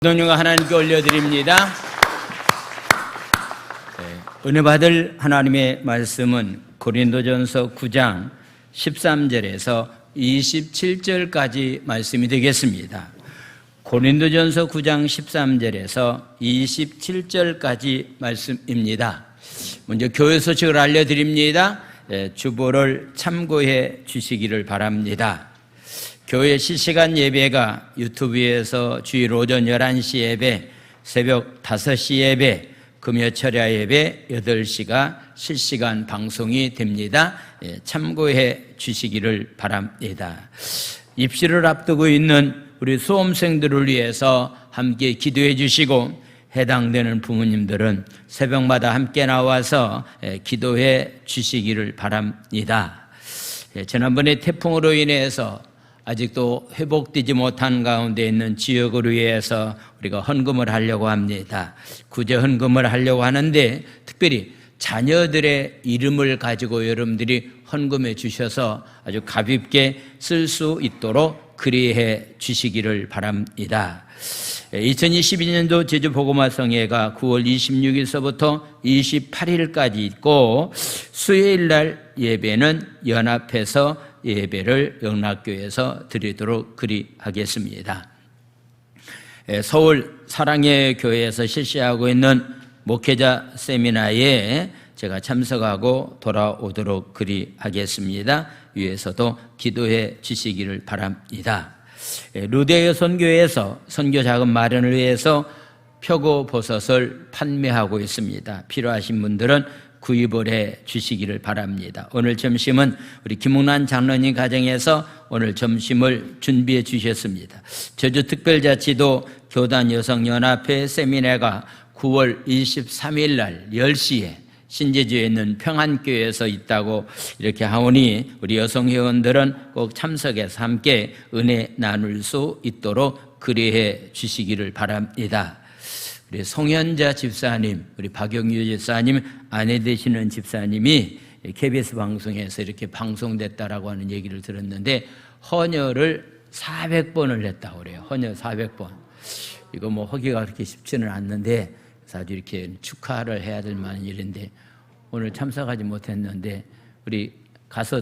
동료가 하나님께 올려드립니다. 은혜 받을 하나님의 말씀은 고린도전서 9장 13절에서 27절까지 말씀이 되겠습니다. 고린도전서 9장 13절에서 27절까지 말씀입니다. 먼저 교회 소식을 알려드립니다. 주보를 참고해 주시기를 바랍니다. 교회 실시간 예배가 유튜브에서 주일 오전 11시 예배, 새벽 5시 예배, 금요 철야 예배 8시가 실시간 방송이 됩니다. 참고해 주시기를 바랍니다. 입시를 앞두고 있는 우리 수험생들을 위해서 함께 기도해 주시고, 해당되는 부모님들은 새벽마다 함께 나와서 기도해 주시기를 바랍니다. 지난번에 태풍으로 인해서 아직도 회복되지 못한 가운데 있는 지역을 위해서 우리가 헌금을 하려고 합니다. 구제 헌금을 하려고 하는데, 특별히 자녀들의 이름을 가지고 여러분들이 헌금해 주셔서 아주 가볍게 쓸 수 있도록 그리해 주시기를 바랍니다. 2022년도 제주복음화성회가 9월 26일서부터 28일까지 있고, 수요일 날 예배는 연합해서 예배를 영락교에서 드리도록 그리하겠습니다. 서울 사랑의 교회에서 실시하고 있는 목회자 세미나에 제가 참석하고 돌아오도록 그리하겠습니다. 위에서도 기도해 주시기를 바랍니다. 루데의 선교회에서 선교 자금 마련을 위해서 표고버섯을 판매하고 있습니다. 필요하신 분들은 구입을 해 주시기를 바랍니다. 오늘 점심은 우리 김웅란 장로님 가정에서 오늘 점심을 준비해 주셨습니다. 제주특별자치도 교단여성연합회 세미나가 9월 23일 날 10시에 신제주에 있는 평안교회에서 있다고 이렇게 하오니, 우리 여성회원들은 꼭 참석해서 함께 은혜 나눌 수 있도록 그리해 주시기를 바랍니다. 우리 송현자 집사님, 우리 박영유 집사님 아내 되시는 집사님이 KBS 방송에서 이렇게 방송됐다라고 하는 얘기를 들었는데, 헌혈을 400번을 했다고 그래요. 헌혈 400번. 이거 뭐 하기가 그렇게 쉽지는 않는데, 아주 이렇게 축하를 해야 될 만한 일인데, 오늘 참석하지 못했는데 우리 가서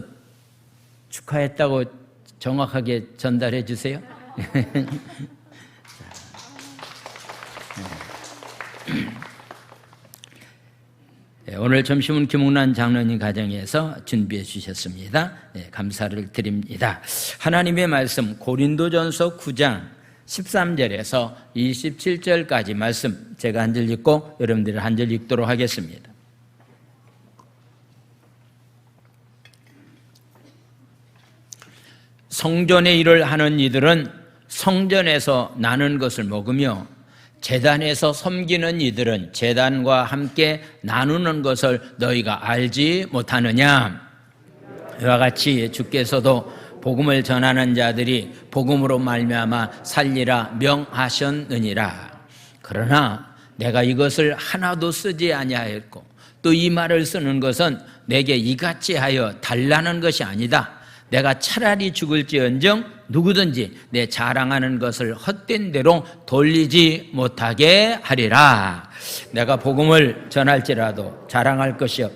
축하했다고 정확하게 전달해 주세요. 오늘 점심은 김웅란 장로님 가정에서 준비해 주셨습니다. 감사를 드립니다. 하나님의 말씀 고린도전서 9장 13절에서 27절까지 말씀 제가 한 절 읽고 여러분들이 한 절 읽도록 하겠습니다. 성전의 일을 하는 이들은 성전에서 나는 것을 먹으며, 제단에서 섬기는 이들은 제단과 함께 나누는 것을 너희가 알지 못하느냐? 이와 같이 주께서도 복음을 전하는 자들이 복음으로 말미암아 살리라 명하셨느니라. 그러나 내가 이것을 하나도 쓰지 아니하였고, 또 이 말을 쓰는 것은 내게 이같이 하여 달라는 것이 아니다. 내가 차라리 죽을지언정 누구든지 내 자랑하는 것을 헛된 대로 돌리지 못하게 하리라. 내가 복음을 전할지라도 자랑할 것이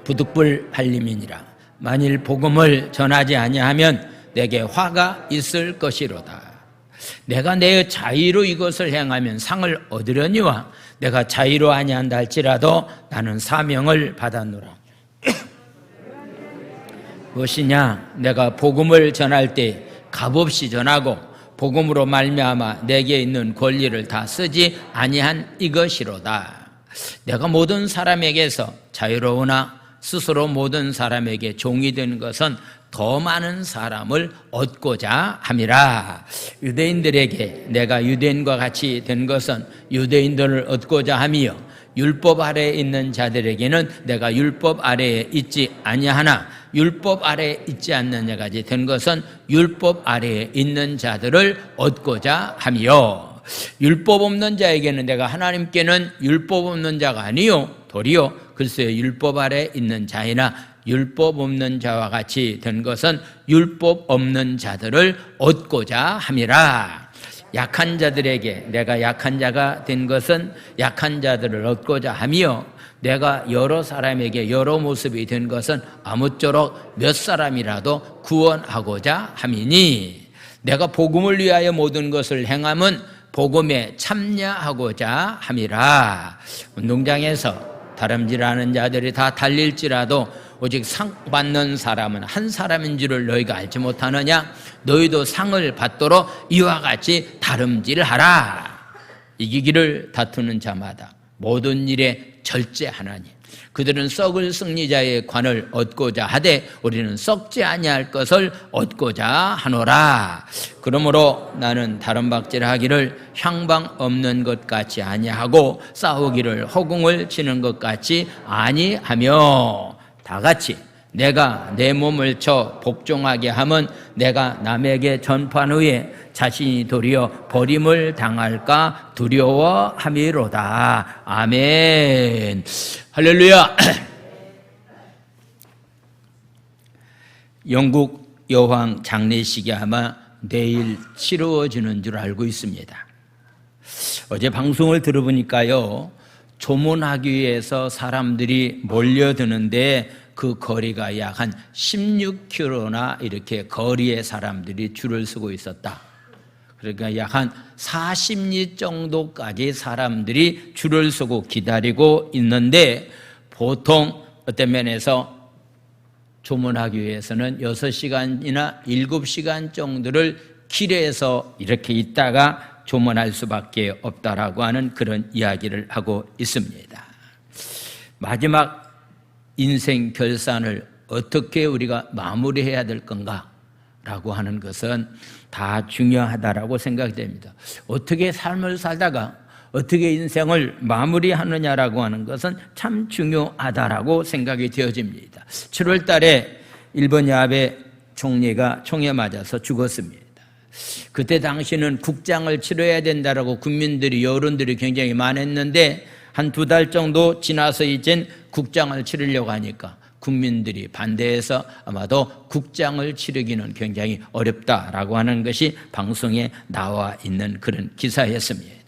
부득불 할림이니라. 만일 복음을 전하지 아니하면 내게 화가 있을 것이로다. 내가 내 자의로 이것을 행하면 상을 얻으려니와 내가 자의로 아니한다 할지라도 나는 사명을 받았노라. 무엇이냐? 내가 복음을 전할 때 값없이 전하고 복음으로 말미암아 내게 있는 권리를 다 쓰지 아니한 이것이로다. 내가 모든 사람에게서 자유로우나 스스로 모든 사람에게 종이 된 것은 더 많은 사람을 얻고자 함이라. 유대인들에게 내가 유대인과 같이 된 것은 유대인들을 얻고자 함이요, 율법 아래에 있는 자들에게는 내가 율법 아래에 있지 아니하나 율법 아래에 있지 않는 자까지 된 것은 율법 아래에 있는 자들을 얻고자 함이요. 율법 없는 자에게는 내가 하나님께는 율법 없는 자가 아니요 도리요 글쎄요 율법 아래에 있는 자이나 율법 없는 자와 같이 된 것은 율법 없는 자들을 얻고자 함이라. 약한 자들에게, 내가 약한 자가 된 것은 약한 자들을 얻고자 하며, 내가 여러 사람에게 여러 모습이 된 것은 아무쪼록 몇 사람이라도 구원하고자 함이니, 내가 복음을 위하여 모든 것을 행함은 복음에 참여하고자 함이라. 운동장에서 다름질하는 자들이 다 달릴지라도 오직 상 받는 사람은 한 사람인 줄을 너희가 알지 못하느냐? 너희도 상을 받도록 이와 같이 다름질하라. 이기기를 다투는 자마다 모든 일에 절제하나니 그들은 썩을 승리자의 관을 얻고자 하되 우리는 썩지 아니할 것을 얻고자 하노라. 그러므로 나는 다름박질하기를 향방 없는 것 같이 아니하고 싸우기를 허공을 치는 것 같이 아니하며, 다 같이 내가 내 몸을 쳐 복종하게 하면 내가 남에게 전파한 후에 자신이 도리어 버림을 당할까 두려워함이로다. 아멘. 할렐루야. 영국 여왕 장례식이 아마 내일 치루어지는 줄 알고 있습니다. 어제 방송을 들어보니까요, 조문하기 위해서 사람들이 몰려드는데 그 거리가 약 한 16km나 이렇게 거리에 사람들이 줄을 서고 있었다. 그러니까 약 한 40리 정도까지 사람들이 줄을 서고 기다리고 있는데, 보통 어떤 면에서 조문하기 위해서는 6시간이나 7시간 정도를 길에서 이렇게 있다가 조문할 수밖에 없다라고 하는 그런 이야기를 하고 있습니다. 마지막 인생 결산을 어떻게 우리가 마무리해야 될 건가라고 하는 것은 다 중요하다라고 생각이 됩니다. 어떻게 삶을 살다가 어떻게 인생을 마무리하느냐라고 하는 것은 참 중요하다라고 생각이 되어집니다. 7월 달에 일본 야베 총리가 총에 맞아서 죽었습니다. 그때 당시는 국장을 치러야 된다라고 국민들이, 여론들이 굉장히 많았는데 한 2달 정도 지나서 이젠 국장을 치르려고 하니까 국민들이 반대해서 아마도 국장을 치르기는 굉장히 어렵다라고 하는 것이 방송에 나와 있는 그런 기사였습니다.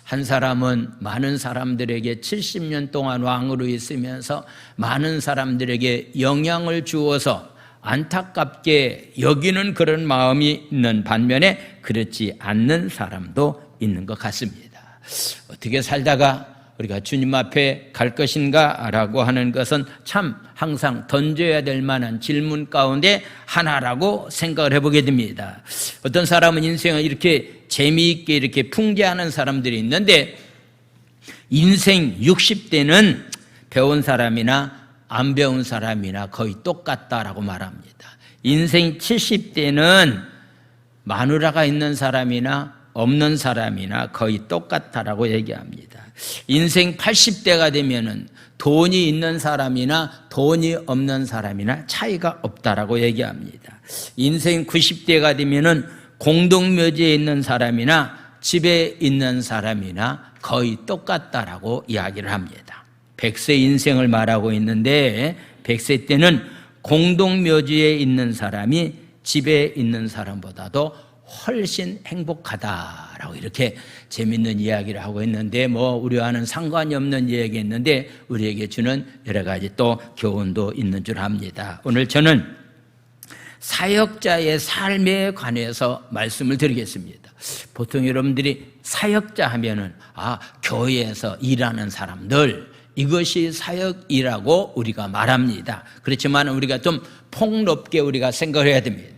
한 사람은 많은 사람들에게 70년 동안 왕으로 있으면서 많은 사람들에게 영향을 주어서 안타깝게 여기는 그런 마음이 있는 반면에 그렇지 않는 사람도 있는 것 같습니다. 어떻게 살다가 우리가 주님 앞에 갈 것인가 라고 하는 것은 참 항상 던져야 될 만한 질문 가운데 하나라고 생각을 해보게 됩니다. 어떤 사람은 인생을 이렇게 재미있게 이렇게 풍자하는 사람들이 있는데, 인생 60대는 배운 사람이나 안 배운 사람이나 거의 똑같다라고 말합니다. 인생 70대는 마누라가 있는 사람이나 없는 사람이나 거의 똑같다라고 얘기합니다. 인생 80대가 되면은 돈이 있는 사람이나 돈이 없는 사람이나 차이가 없다라고 얘기합니다. 인생 90대가 되면은 공동묘지에 있는 사람이나 집에 있는 사람이나 거의 똑같다라고 이야기를 합니다. 100세 인생을 말하고 있는데 100세 때는 공동묘지에 있는 사람이 집에 있는 사람보다도 훨씬 행복하다라고 이렇게 재밌는 이야기를 하고 있는데, 뭐 우리와는 상관이 없는 이야기였는데 우리에게 주는 여러 가지 또 교훈도 있는 줄 압니다. 오늘 저는 사역자의 삶에 관해서 말씀을 드리겠습니다. 보통 여러분들이 사역자 하면은 교회에서 일하는 사람들, 이것이 사역이라고 우리가 말합니다. 그렇지만 우리가 좀 폭넓게 우리가 생각을 해야 됩니다.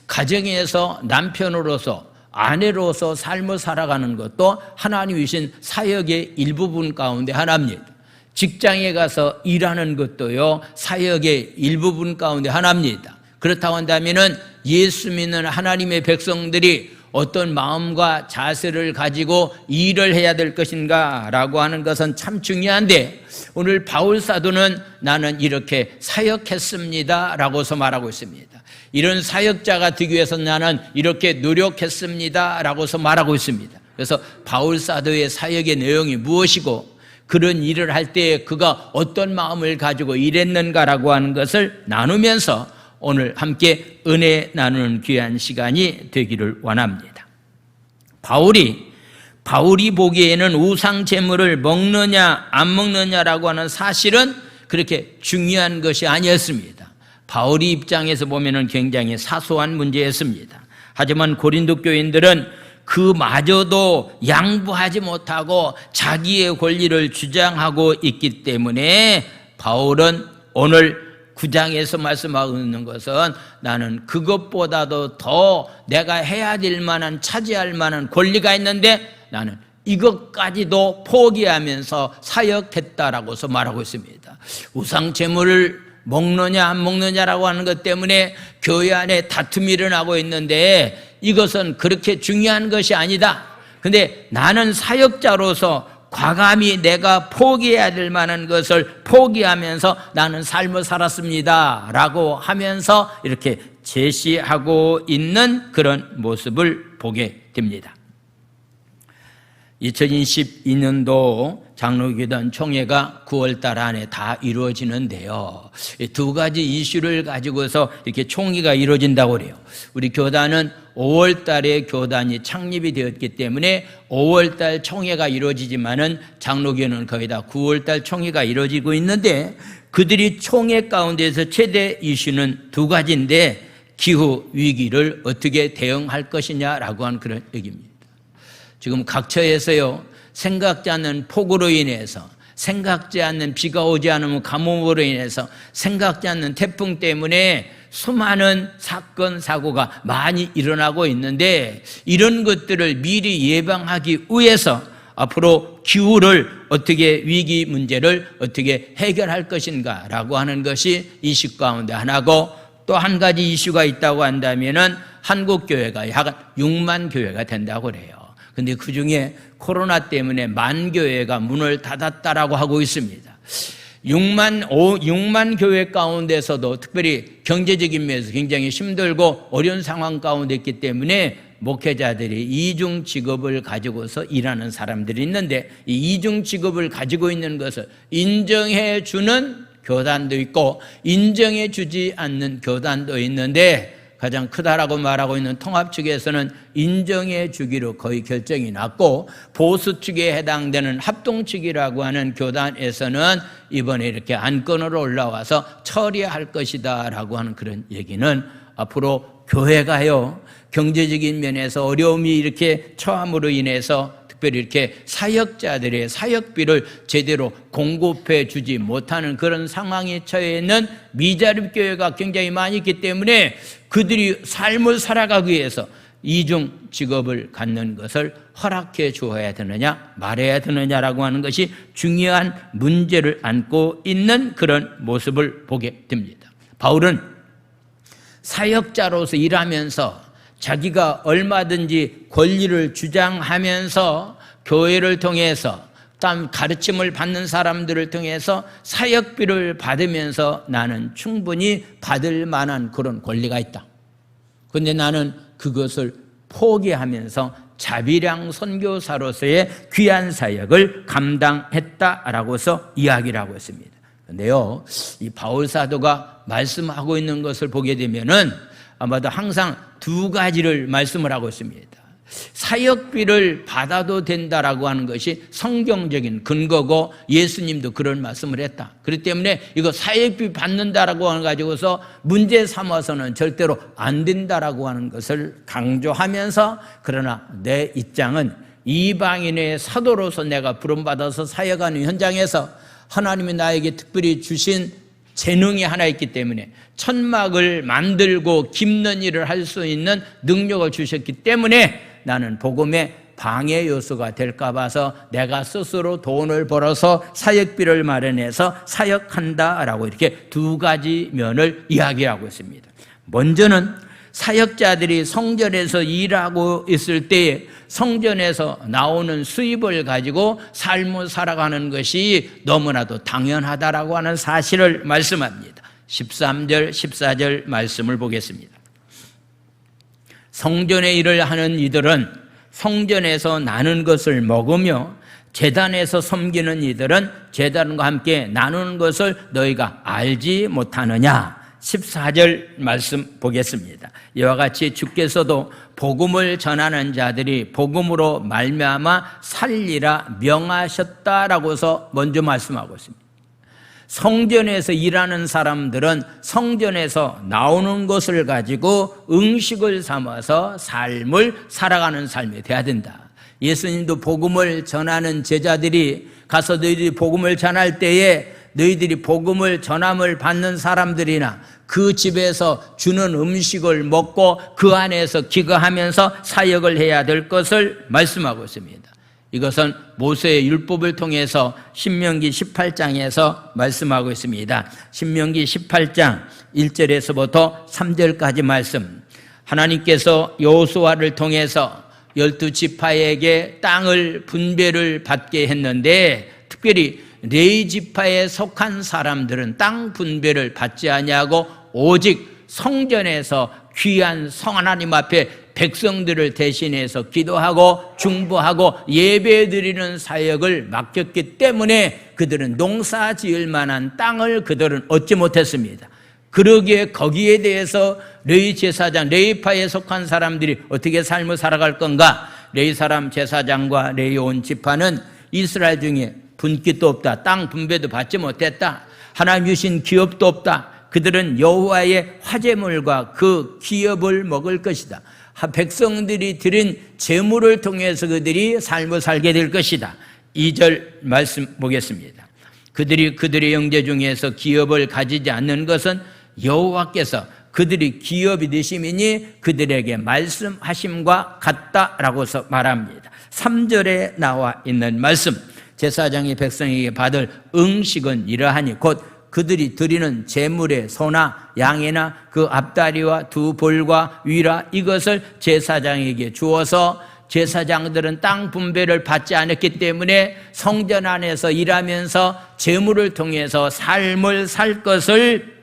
가정에서 남편으로서, 아내로서 삶을 살아가는 것도 하나님이 주신 사역의 일부분 가운데 하나입니다. 직장에 가서 일하는 것도요, 사역의 일부분 가운데 하나입니다. 그렇다고 한다면은 예수 믿는 하나님의 백성들이 어떤 마음과 자세를 가지고 일을 해야 될 것인가 라고 하는 것은 참 중요한데, 오늘 바울 사도는 나는 이렇게 사역했습니다 라고서 말하고 있습니다. 이런 사역자가 되기 위해서 나는 이렇게 노력했습니다 라고서 말하고 있습니다. 그래서 바울 사도의 사역의 내용이 무엇이고 그런 일을 할 때 그가 어떤 마음을 가지고 일했는가라고 하는 것을 나누면서 오늘 함께 은혜 나누는 귀한 시간이 되기를 원합니다. 바울이 보기에는 우상 제물을 먹느냐 안 먹느냐라고 하는 사실은 그렇게 중요한 것이 아니었습니다. 바울이 입장에서 보면은 굉장히 사소한 문제였습니다. 하지만 고린도 교인들은 그마저도 양보하지 못하고 자기의 권리를 주장하고 있기 때문에 바울은 오늘 9장에서 말씀하고 있는 것은 나는 그것보다도 더 내가 해야 될 만한, 차지할 만한 권리가 있는데 나는 이것까지도 포기하면서 사역했다라고서 말하고 있습니다. 우상 제물을 먹느냐 안 먹느냐라고 하는 것 때문에 교회 안에 다툼이 일어나고 있는데 이것은 그렇게 중요한 것이 아니다. 근데 나는 사역자로서 과감히 내가 포기해야 될 만한 것을 포기하면서 나는 삶을 살았습니다 라고 하면서 이렇게 제시하고 있는 그런 모습을 보게 됩니다. 2022년도 장로교단 총회가 9월달 안에 다 이루어지는데요, 두 가지 이슈를 가지고서 이렇게 총회가 이루어진다고 그래요. 우리 교단은 5월달에 교단이 창립이 되었기 때문에 5월달 총회가 이루어지지만은 장로교는 거의 다 9월달 총회가 이루어지고 있는데, 그들이 총회 가운데서 최대 이슈는 두 가지인데 기후 위기를 어떻게 대응할 것이냐라고 하는 그런 얘기입니다. 지금 각처에서요, 생각지 않는 폭우로 인해서, 생각지 않는 비가 오지 않으면 가뭄으로 인해서, 생각지 않는 태풍 때문에 수많은 사건, 사고가 많이 일어나고 있는데, 이런 것들을 미리 예방하기 위해서 앞으로 기후를 어떻게, 위기 문제를 어떻게 해결할 것인가 라고 하는 것이 이슈 가운데 하나고, 또 한 가지 이슈가 있다고 한다면은 한국교회가 약 6만 교회가 된다고 그래요. 근데 그 중에 코로나 때문에 만 교회가 문을 닫았다라고 하고 있습니다. 6만 교회 가운데서도 특별히 경제적인 면에서 굉장히 힘들고 어려운 상황 가운데 있기 때문에 목회자들이 이중 직업을 가지고서 일하는 사람들이 있는데, 이 이중 직업을 가지고 있는 것을 인정해 주는 교단도 있고 인정해 주지 않는 교단도 있는데, 가장 크다라고 말하고 있는 통합 측에서는 인정해 주기로 거의 결정이 났고, 보수 측에 해당되는 합동 측이라고 하는 교단에서는 이번에 이렇게 안건으로 올라와서 처리할 것이다 라고 하는 그런 얘기는, 앞으로 교회가요, 경제적인 면에서 어려움이 이렇게 처함으로 인해서 특별히 이렇게 사역자들의 사역비를 제대로 공급해 주지 못하는 그런 상황에 처해 있는 미자립 교회가 굉장히 많이 있기 때문에 그들이 삶을 살아가기 위해서 이중 직업을 갖는 것을 허락해 주어야 되느냐 말해야 되느냐라고 하는 것이 중요한 문제를 안고 있는 그런 모습을 보게 됩니다. 바울은 사역자로서 일하면서 자기가 얼마든지 권리를 주장하면서 교회를 통해서, 또 가르침을 받는 사람들을 통해서 사역비를 받으면서 나는 충분히 받을 만한 그런 권리가 있다. 그런데 나는 그것을 포기하면서 자비량 선교사로서의 귀한 사역을 감당했다라고서 이야기를 하고 있습니다. 그런데요, 이 바울 사도가 말씀하고 있는 것을 보게 되면은 아마도 항상 두 가지를 말씀을 하고 있습니다. 사역비를 받아도 된다라고 하는 것이 성경적인 근거고, 예수님도 그런 말씀을 했다. 그렇기 때문에 이거 사역비 받는다라고 하는 가지고서 문제 삼아서는 절대로 안 된다라고 하는 것을 강조하면서, 그러나 내 입장은 이방인의 사도로서 내가 부름받아서 사역하는 현장에서 하나님이 나에게 특별히 주신 재능이 하나 있기 때문에, 천막을 만들고 깁는 일을 할 수 있는 능력을 주셨기 때문에 나는 복음의 방해 요소가 될까 봐서 내가 스스로 돈을 벌어서 사역비를 마련해서 사역한다라고 이렇게 두 가지 면을 이야기하고 있습니다. 먼저는 사역자들이 성전에서 일하고 있을 때에 성전에서 나오는 수입을 가지고 삶을 살아가는 것이 너무나도 당연하다라고 하는 사실을 말씀합니다. 13절, 14절 말씀을 보겠습니다. 성전의 일을 하는 이들은 성전에서 나는 것을 먹으며 제단에서 섬기는 이들은 제단과 함께 나누는 것을 너희가 알지 못하느냐. 14절 말씀 보겠습니다. 이와 같이 주께서도 복음을 전하는 자들이 복음으로 말미암아 살리라 명하셨다라고서 먼저 말씀하고 있습니다. 성전에서 일하는 사람들은 성전에서 나오는 것을 가지고 응식을 삼아서 삶을 살아가는 삶이 돼야 된다. 예수님도 복음을 전하는 제자들이 가서 너희들이 복음을 전할 때에 너희들이 복음을 전함을 받는 사람들이나 그 집에서 주는 음식을 먹고 그 안에서 기거하면서 사역을 해야 될 것을 말씀하고 있습니다. 이것은 모세의 율법을 통해서 신명기 18장에서 말씀하고 있습니다. 신명기 18장 1절에서부터 3절까지 말씀. 하나님께서 여호수아를 통해서 12지파에게 땅을 분배를 받게 했는데 특별히 레위 지파에 속한 사람들은 땅 분배를 받지 아니하고 오직 성전에서 귀한 성 하나님 앞에 백성들을 대신해서 기도하고 중보하고 예배드리는 사역을 맡겼기 때문에 그들은 농사 지을 만한 땅을 그들은 얻지 못했습니다. 그러기에 거기에 대해서 레위 제사장, 레위파에 속한 사람들이 어떻게 삶을 살아갈 건가? 레위 사람 제사장과 레위 온 지파는 이스라엘 중에 분깃도 없다. 땅 분배도 받지 못했다. 하나님 주신 기업도 없다. 그들은 여호와의 화제물과 그 기업을 먹을 것이다. 백성들이 드린 제물을 통해서 그들이 삶을 살게 될 것이다. 2절 말씀 보겠습니다. 그들이 그들의 형제 중에서 기업을 가지지 않는 것은 여호와께서 그들이 기업이 되심이니 그들에게 말씀하심과 같다라고서 말합니다. 3절에 나와 있는 말씀, 제사장이 백성에게 받을 응식은 이러하니 곧 그들이 드리는 제물의 소나 양이나 그 앞다리와 두 볼과 위라 이것을 제사장에게 주어서 제사장들은 땅 분배를 받지 않았기 때문에 성전 안에서 일하면서 제물을 통해서 삶을 살 것을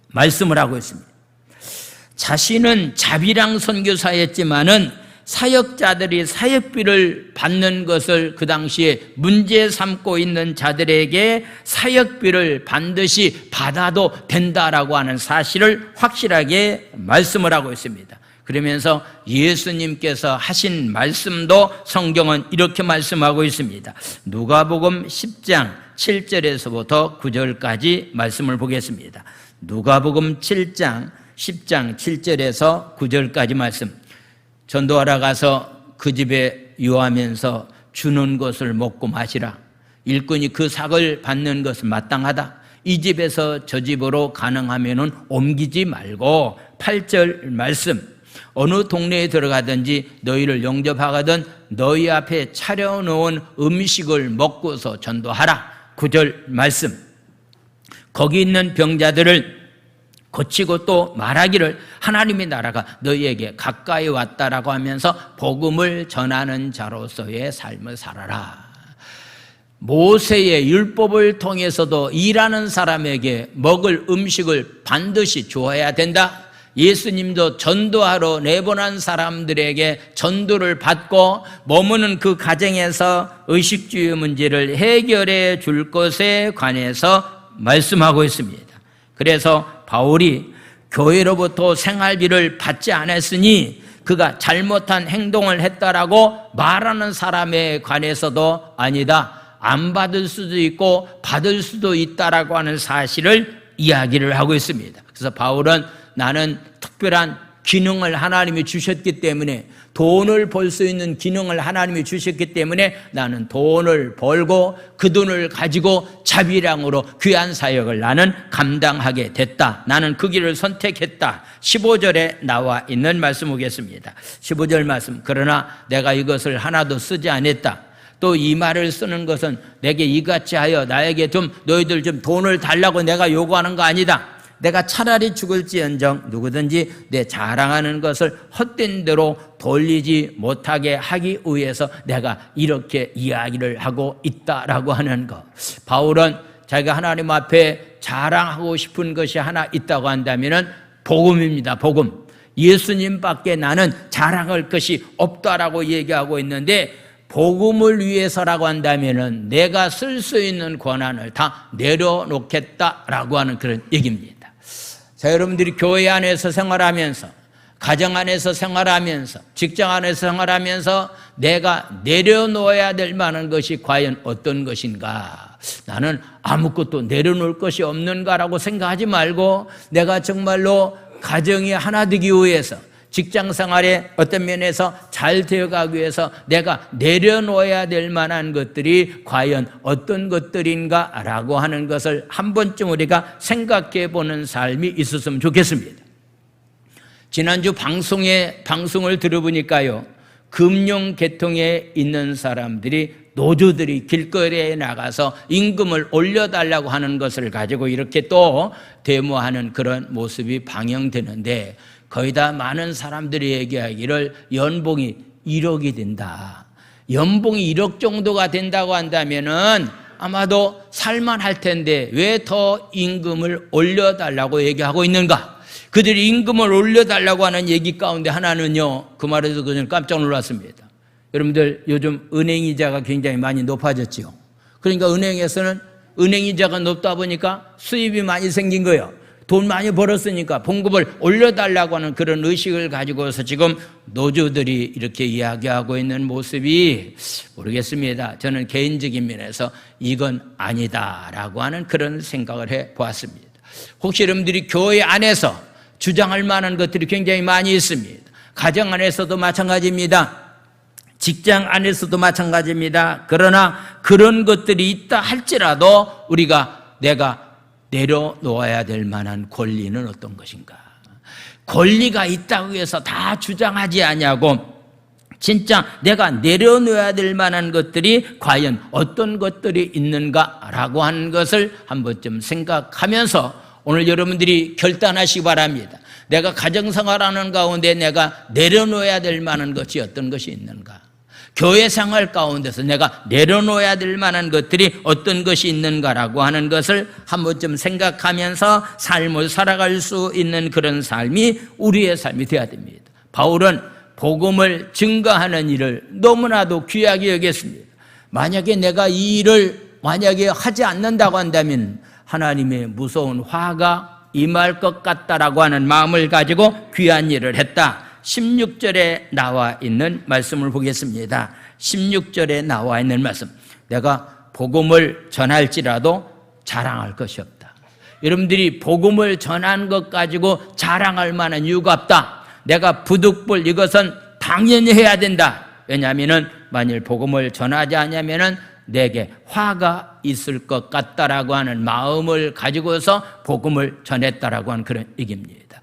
말씀을 하고 있습니다. 자신은 자비랑 선교사였지만은 사역자들이 사역비를 받는 것을 그 당시에 문제 삼고 있는 자들에게 사역비를 반드시 받아도 된다라고 하는 사실을 확실하게 말씀을 하고 있습니다. 그러면서 예수님께서 하신 말씀도 성경은 이렇게 말씀하고 있습니다. 누가복음 10장 7절에서부터 9절까지 말씀을 보겠습니다. 누가복음 7장 10장 7절에서 9절까지 말씀. 전도하러 가서 그 집에 유하면서 주는 것을 먹고 마시라. 일꾼이 그 삭을 받는 것은 마땅하다. 이 집에서 저 집으로 가능하면은 옮기지 말고 8절 말씀. 어느 동네에 들어가든지 너희를 영접하거든 너희 앞에 차려놓은 음식을 먹고서 전도하라. 9절 말씀. 거기 있는 병자들을 고치고 또 말하기를 하나님의 나라가 너희에게 가까이 왔다라고 하면서 복음을 전하는 자로서의 삶을 살아라. 모세의 율법을 통해서도 일하는 사람에게 먹을 음식을 반드시 주어야 된다. 예수님도 전도하러 내보낸 사람들에게 전도를 받고 머무는 그 가정에서 의식주의 문제를 해결해 줄 것에 관해서 말씀하고 있습니다. 그래서 바울이 교회로부터 생활비를 받지 않았으니 그가 잘못한 행동을 했다라고 말하는 사람에 관해서도 아니다. 안 받을 수도 있고 받을 수도 있다라고 하는 사실을 이야기를 하고 있습니다. 그래서 바울은 나는 특별한 기능을 하나님이 주셨기 때문에 돈을 벌 수 있는 기능을 하나님이 주셨기 때문에 나는 돈을 벌고 그 돈을 가지고 자비량으로 귀한 사역을 나는 감당하게 됐다. 나는 그 길을 선택했다. 15절에 나와 있는 말씀 보겠습니다. 15절 말씀. 그러나 내가 이것을 하나도 쓰지 않았다. 또 이 말을 쓰는 것은 내게 이같이 하여 나에게 좀 너희들 좀 돈을 달라고 내가 요구하는 거 아니다. 내가 차라리 죽을지언정 누구든지 내 자랑하는 것을 헛된 대로 돌리지 못하게 하기 위해서 내가 이렇게 이야기를 하고 있다라고 하는 것. 바울은 자기가 하나님 앞에 자랑하고 싶은 것이 하나 있다고 한다면 복음입니다. 복음. 예수님밖에 나는 자랑할 것이 없다라고 얘기하고 있는데 복음을 위해서라고 한다면 내가 쓸 수 있는 권한을 다 내려놓겠다라고 하는 그런 얘기입니다. 자, 여러분들이 교회 안에서 생활하면서, 가정 안에서 생활하면서, 직장 안에서 생활하면서 내가 내려놓아야 될 만한 것이 과연 어떤 것인가? 나는 아무것도 내려놓을 것이 없는가라고 생각하지 말고, 내가 정말로 가정이 하나 되기 위해서, 직장 생활에 어떤 면에서 잘 되어가기 위해서 내가 내려놓아야 될 만한 것들이 과연 어떤 것들인가라고 하는 것을 한 번쯤 우리가 생각해 보는 삶이 있었으면 좋겠습니다. 지난주 방송을 들어보니까요, 금융계통에 있는 사람들이, 노조들이 길거리에 나가서 임금을 올려달라고 하는 것을 가지고 이렇게 또 데모하는 그런 모습이 방영되는데, 거의 다 많은 사람들이 얘기하기를 연봉이 1억이 된다. 연봉이 1억 정도가 된다고 한다면은 아마도 살만할 텐데 왜 더 임금을 올려달라고 얘기하고 있는가? 그들이 임금을 올려달라고 하는 얘기 가운데 하나는요, 그 말에 대해서 저는 깜짝 놀랐습니다. 여러분들, 요즘 은행이자가 굉장히 많이 높아졌죠. 그러니까 은행에서는 은행이자가 높다 보니까 수입이 많이 생긴 거예요. 돈 많이 벌었으니까 봉급을 올려달라고 하는 그런 의식을 가지고서 지금 노조들이 이렇게 이야기하고 있는 모습이, 모르겠습니다. 저는 개인적인 면에서 이건 아니다라고 하는 그런 생각을 해보았습니다. 혹시 여러분들이 교회 안에서 주장할 만한 것들이 굉장히 많이 있습니다. 가정 안에서도 마찬가지입니다. 직장 안에서도 마찬가지입니다. 그러나 그런 것들이 있다 할지라도 내가 내려놓아야 될 만한 권리는 어떤 것인가? 권리가 있다고 해서 다 주장하지 않냐고, 진짜 내가 내려놓아야 될 만한 것들이 과연 어떤 것들이 있는가라고 하는 것을 한 번쯤 생각하면서 오늘 여러분들이 결단하시기 바랍니다. 내가 가정생활하는 가운데 내가 내려놓아야 될 만한 것이 어떤 것이 있는가? 교회 생활 가운데서 내가 내려놓아야 될 만한 것들이 어떤 것이 있는가라고 하는 것을 한 번쯤 생각하면서 삶을 살아갈 수 있는 그런 삶이 우리의 삶이 되어야 됩니다. 바울은 복음을 증거하는 일을 너무나도 귀하게 여겼습니다. 만약에 내가 이 일을 만약에 하지 않는다고 한다면 하나님의 무서운 화가 임할 것 같다라고 하는 마음을 가지고 귀한 일을 했다. 16절에 나와 있는 말씀을 보겠습니다. 16절에 나와 있는 말씀. 내가 복음을 전할지라도 자랑할 것이 없다. 여러분들이 복음을 전한 것 가지고 자랑할 만한 이유가 없다. 내가 부득불 이것은 당연히 해야 된다. 왜냐하면 만일 복음을 전하지 않으면 내게 화가 있을 것 같다라고 하는 마음을 가지고서 복음을 전했다라고 하는 그런 얘기입니다.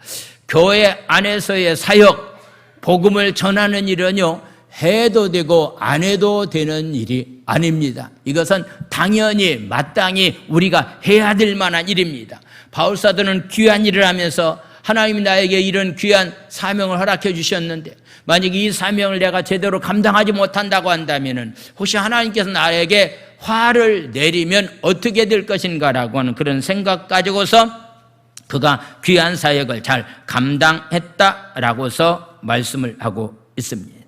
교회 안에서의 사역, 복음을 전하는 일은요, 해도 되고 안 해도 되는 일이 아닙니다. 이것은 당연히 마땅히 우리가 해야 될 만한 일입니다. 바울사도는 귀한 일을 하면서 하나님이 나에게 이런 귀한 사명을 허락해 주셨는데, 만약 이 사명을 내가 제대로 감당하지 못한다고 한다면 혹시 하나님께서 나에게 화를 내리면 어떻게 될 것인가라고 하는 그런 생각 가지고서 그가 귀한 사역을 잘 감당했다라고서 말씀을 하고 있습니다.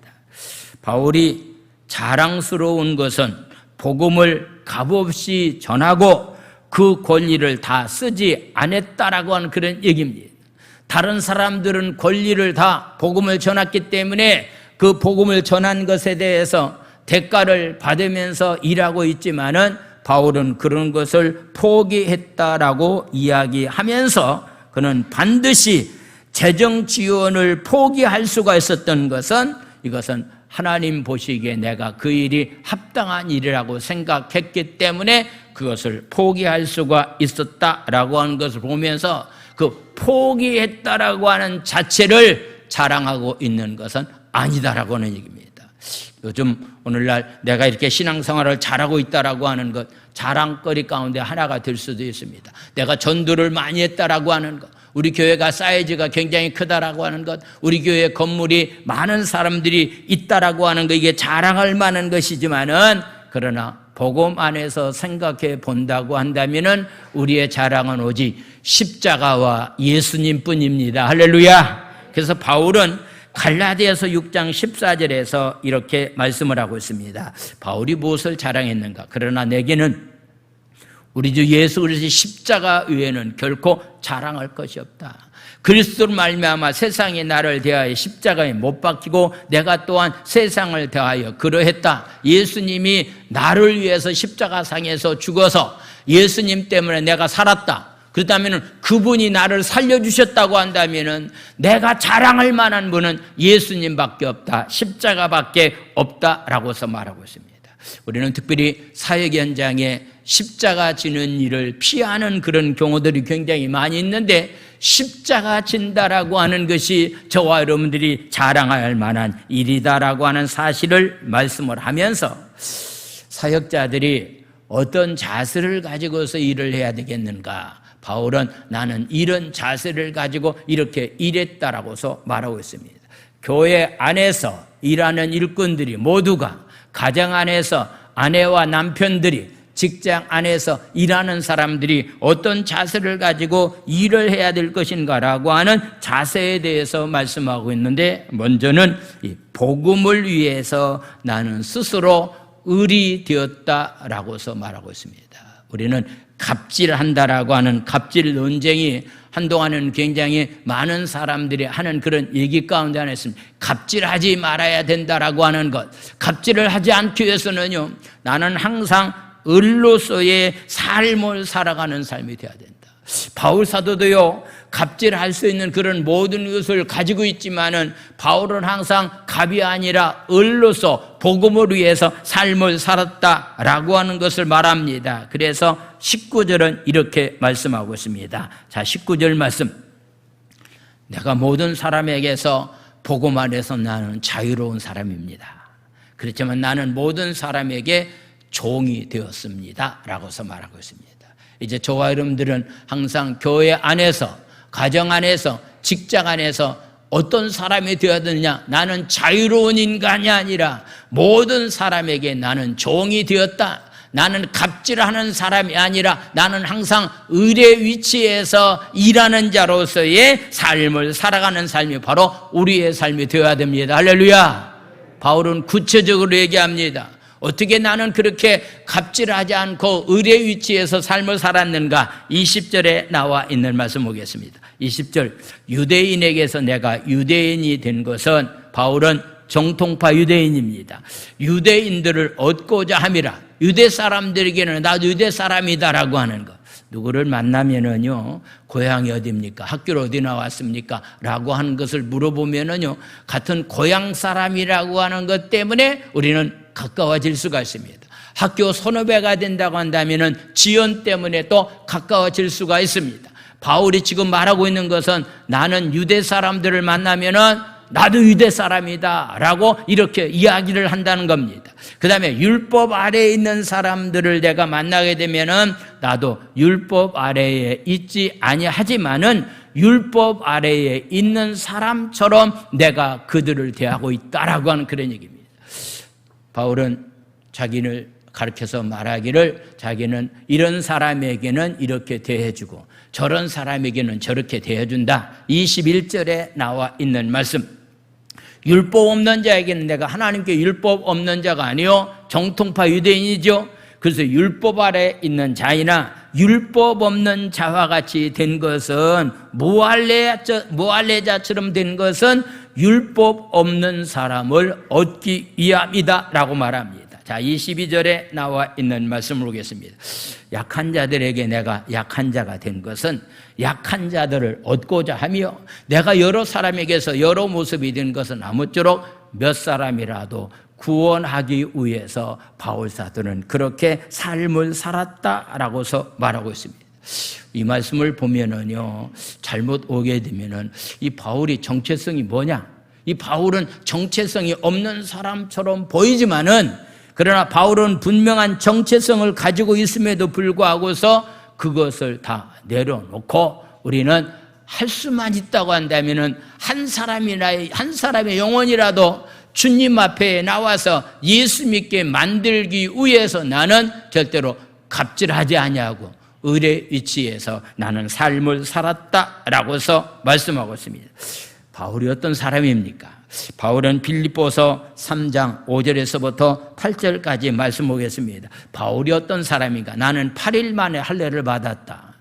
바울이 자랑스러운 것은 복음을 값없이 전하고 그 권리를 다 쓰지 않았다라고 하는 그런 얘기입니다. 다른 사람들은 권리를 다 복음을 전했기 때문에 그 복음을 전한 것에 대해서 대가를 받으면서 일하고 있지만은 바울은 그런 것을 포기했다라고 이야기하면서 그는 반드시 재정 지원을 포기할 수가 있었던 것은, 이것은 하나님 보시기에 내가 그 일이 합당한 일이라고 생각했기 때문에 그것을 포기할 수가 있었다라고 하는 것을 보면서 그 포기했다라고 하는 자체를 자랑하고 있는 것은 아니다라고 하는 얘기입니다. 요즘 오늘날 내가 이렇게 신앙생활을 잘하고 있다라고 하는 것, 자랑거리 가운데 하나가 될 수도 있습니다. 내가 전도를 많이 했다라고 하는 것, 우리 교회가 사이즈가 굉장히 크다라고 하는 것, 우리 교회 건물이 많은 사람들이 있다라고 하는 것, 이게 자랑할 만한 것이지만은, 그러나 복음 안에서 생각해 본다고 한다면은 우리의 자랑은 오직 십자가와 예수님뿐입니다. 할렐루야. 그래서 바울은 갈라디아서 6장 14절에서 이렇게 말씀을 하고 있습니다. 바울이 무엇을 자랑했는가? 그러나 내게는 우리 주 예수 그리스도의 십자가 외에는 결코 자랑할 것이 없다. 그리스도로 말미암아 세상이 나를 대하여 십자가에 못 박히고 내가 또한 세상을 대하여 그러했다. 예수님이 나를 위해서 십자가상에서 죽어서 예수님 때문에 내가 살았다. 그렇다면 그분이 나를 살려주셨다고 한다면 내가 자랑할 만한 분은 예수님밖에 없다. 십자가밖에 없다라고서 말하고 있습니다. 우리는 특별히 사역 현장에 십자가 지는 일을 피하는 그런 경우들이 굉장히 많이 있는데, 십자가 진다라고 하는 것이 저와 여러분들이 자랑할 만한 일이다라고 하는 사실을 말씀을 하면서, 사역자들이 어떤 자세를 가지고서 일을 해야 되겠는가? 바울은 나는 이런 자세를 가지고 이렇게 일했다라고서 말하고 있습니다. 교회 안에서 일하는 일꾼들이 모두가, 가정 안에서 아내와 남편들이, 직장 안에서 일하는 사람들이 어떤 자세를 가지고 일을 해야 될 것인가라고 하는 자세에 대해서 말씀하고 있는데, 먼저는 이 복음을 위해서 나는 스스로 을이 되었다라고서 말하고 있습니다. 우리는 갑질한다라고 하는 갑질 논쟁이 한동안은 굉장히 많은 사람들이 하는 그런 얘기 가운데 하나 있습니다. 갑질하지 말아야 된다라고 하는 것. 갑질을 하지 않기 위해서는요, 나는 항상 을로서의 삶을 살아가는 삶이 되어야 된다. 바울 사도도요, 갑질할 수 있는 그런 모든 것을 가지고 있지만은 바울은 항상 갑이 아니라 을로서 복음을 위해서 삶을 살았다라고 하는 것을 말합니다. 그래서 19절은 이렇게 말씀하고 있습니다. 자, 19절 말씀. 내가 모든 사람에게서 복음 안에서 나는 자유로운 사람입니다. 그렇지만 나는 모든 사람에게 종이 되었습니다 라고서 말하고 있습니다. 이제 저와 여러분들은 항상 교회 안에서, 가정 안에서, 직장 안에서 어떤 사람이 되어야 되느냐? 나는 자유로운 인간이 아니라 모든 사람에게 나는 종이 되었다. 나는 갑질하는 사람이 아니라 나는 항상 을의 위치에서 일하는 자로서의 삶을 살아가는 삶이 바로 우리의 삶이 되어야 됩니다. 할렐루야. 바울은 구체적으로 얘기합니다. 어떻게 나는 그렇게 갑질하지 않고 을의 위치에서 삶을 살았는가? 20절에 나와 있는 말씀 보겠습니다. 20절, 유대인에게서 내가 유대인이 된 것은, 바울은 정통파 유대인입니다. 유대인들을 얻고자 함이라. 유대 사람들에게는 나도 유대 사람이다라고 하는 것. 누구를 만나면은요, 고향이 어디입니까? 학교를 어디 나왔습니까? 라고 하는 것을 물어보면은요, 같은 고향 사람이라고 하는 것 때문에 우리는 가까워질 수가 있습니다. 학교 선후배가 된다고 한다면은 지연 때문에 또 가까워질 수가 있습니다. 바울이 지금 말하고 있는 것은 나는 유대 사람들을 만나면은 나도 유대 사람이다 라고 이렇게 이야기를 한다는 겁니다. 그 다음에 율법 아래에 있는 사람들을 내가 만나게 되면은 나도 율법 아래에 있지 아니하지만은 율법 아래에 있는 사람처럼 내가 그들을 대하고 있다라고 하는 그런 얘기입니다. 바울은 자기를 가르쳐서 말하기를, 자기는 이런 사람에게는 이렇게 대해주고 저런 사람에게는 저렇게 대해준다. 21절에 나와 있는 말씀. 율법 없는 자에게는 내가 하나님께 율법 없는 자가 아니요 정통파 유대인이죠. 그래서 율법 아래 있는 자이나 율법 없는 자와 같이 된 것은, 무할례자처럼 된 것은 율법 없는 사람을 얻기 위함이다 라고 말합니다. 자, 22절에 나와 있는 말씀을 보겠습니다. 약한 자들에게 내가 약한 자가 된 것은 약한 자들을 얻고자 하며, 내가 여러 사람에게서 여러 모습이 된 것은 아무쪼록 몇 사람이라도 구원하기 위해서 바울 사도는 그렇게 삶을 살았다라고서 말하고 있습니다. 이 말씀을 보면은요, 잘못 오게 되면은 이 바울이 정체성이 뭐냐? 이 바울은 정체성이 없는 사람처럼 보이지만은, 그러나 바울은 분명한 정체성을 가지고 있음에도 불구하고서 그것을 다 내려놓고 우리는 할 수만 있다고 한다면은 한 사람의 영혼이라도 주님 앞에 나와서 예수 믿게 만들기 위해서 나는 절대로 갑질하지 아니하고 을의 위치에서 나는 삶을 살았다라고서 말씀하고 있습니다. 바울이 어떤 사람입니까? 바울은 빌립보서 3장 5절에서부터 8절까지 말씀 보겠습니다. 바울이 어떤 사람인가? 나는 8일 만에 할례를 받았다.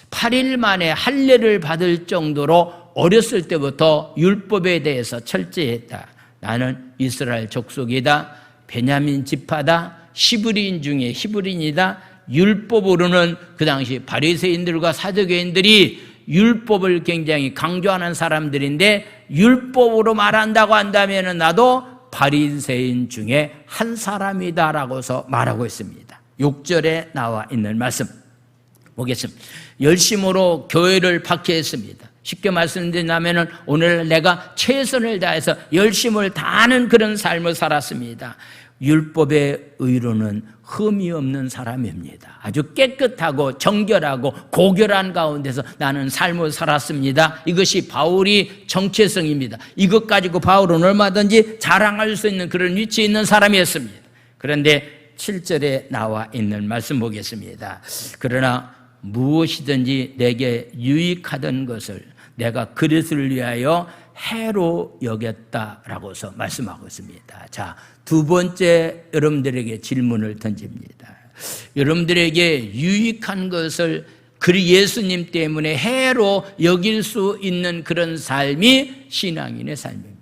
8일 만에 할례를 받을 정도로 어렸을 때부터 율법에 대해서 철저했다. 나는 이스라엘 족속이다. 베냐민 지파다. 히브리인 중에 히브리인이다. 율법으로는 그 당시 바리새인들과 사두개인들이 율법을 굉장히 강조하는 사람들인데, 율법으로 말한다고 한다면 나도 바리새인 중에 한 사람이다라고서 말하고 있습니다. 6절에 나와 있는 말씀 보겠습니다. 열심으로 교회를 박해했습니다. 쉽게 말씀드리자면 오늘 내가 최선을 다해서 열심을 다하는 그런 삶을 살았습니다. 율법의 의로는 흠이 없는 사람입니다. 아주 깨끗하고 정결하고 고결한 가운데서 나는 삶을 살았습니다. 이것이 바울이 정체성입니다. 이것 가지고 바울은 얼마든지 자랑할 수 있는 그런 위치에 있는 사람이었습니다. 그런데 7절에 나와 있는 말씀 보겠습니다. 그러나 무엇이든지 내게 유익하던 것을 내가 그리스도를 위하여 해로 여겼다라고서 말씀하고 있습니다. 자, 두 번째 여러분들에게 질문을 던집니다. 여러분들에게 유익한 것을 예수님 때문에 해로 여길 수 있는 그런 삶이 신앙인의 삶입니다.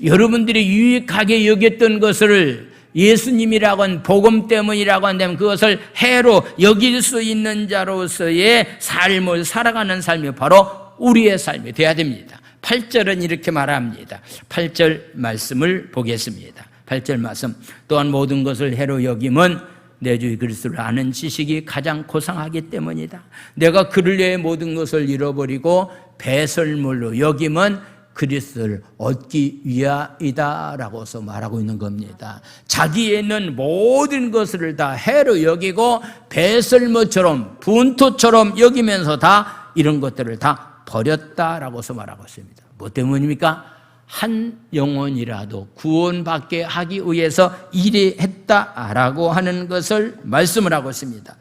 여러분들이 유익하게 여겼던 것을 예수님이라고 한 복음 때문이라고 한다면 그것을 해로 여길 수 있는 자로서의 삶을 살아가는 삶이 바로 우리의 삶이 되어야 됩니다. 8절은 이렇게 말합니다. 8절 말씀을 보겠습니다. 8절 말씀. 또한 모든 것을 해로 여김은 내 주 그리스도를 아는 지식이 가장 고상하기 때문이다. 내가 그를 위해 모든 것을 잃어버리고 배설물로 여김은 그리스도를 얻기 위하이다라고서 말하고 있는 겁니다. 자기에는 모든 것을 다 해로 여기고 배설물처럼 분토처럼 여기면서 다 이런 것들을 다 버렸다라고서 말하고 있습니다. 뭐 때문입니까? 한 영혼이라도 구원받게 하기 위해서 일했다라고 하는 것을 말씀을 하고 있습니다.